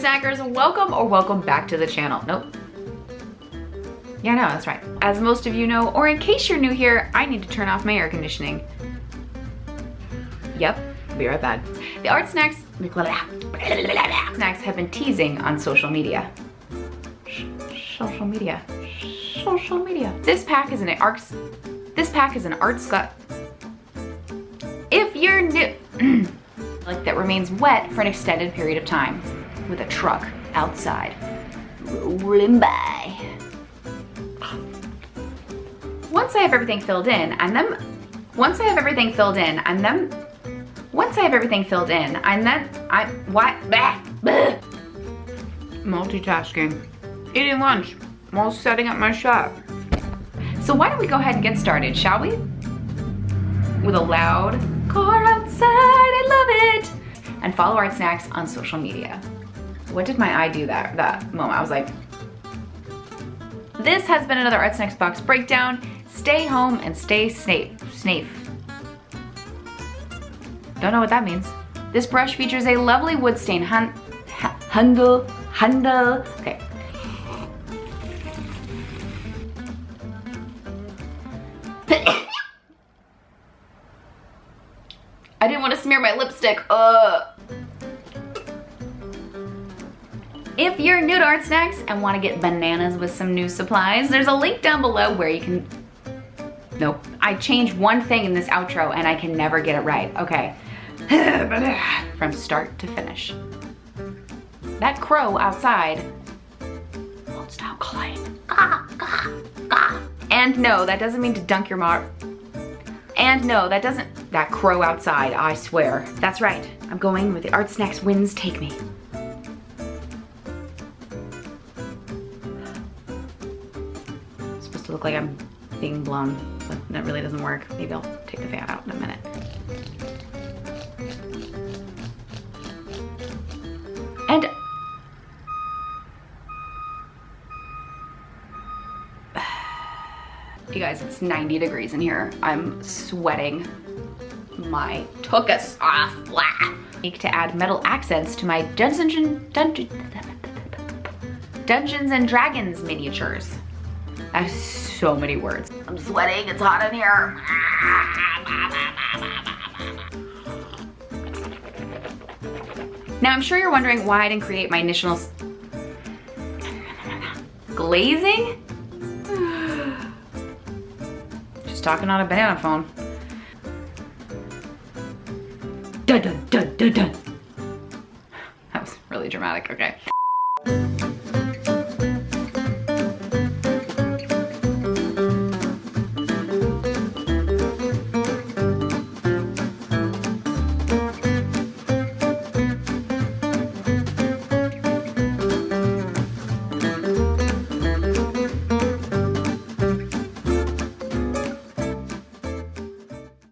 ArtSnackers, welcome back to the channel. Nope. Yeah, no, that's right. As most of you know, or in case you're new here, I need to turn off my air conditioning. Yep, be right back. The ArtSnacks have been teasing on social media. Social media. This pack is an ArtSnacks. If you're new, like that remains wet for an extended period of time, with a truck outside rolling by. Once I have everything filled in, multitasking, eating lunch while setting up my shop. So why don't we go ahead and get started, shall we? With a loud car outside, I love it. And follow ArtSnacks on social media. What did my eye do that moment? I was like, this has been another ArtSnacks Box Breakdown. Stay home and stay safe. Don't know what that means. This brush features a lovely wood stain handle. Okay. I didn't want to smear my lipstick. If you're new to ArtSnacks and want to get bananas with some new supplies, there's a link down below where you can... Nope. I changed one thing in this outro and I can never get it right. Okay. From start to finish. That crow outside won't stop calling. And no, that doesn't mean to dunk your And no, that doesn't... That crow outside, I swear. That's right. I'm going where the ArtSnacks winds take me. It's supposed to look like I'm being blown, but that really doesn't work. Maybe I'll take the fan out in a minute. And you guys, it's 90 degrees in here. I'm sweating my tuchus off. To add metal accents to my Dungeons and Dragons miniatures. That's so many words. I'm sweating, it's hot in here. Now I'm sure you're wondering why I didn't create my initials. Glazing? Just talking on a banana phone. Dun dun dun dun dun. That was really dramatic, okay.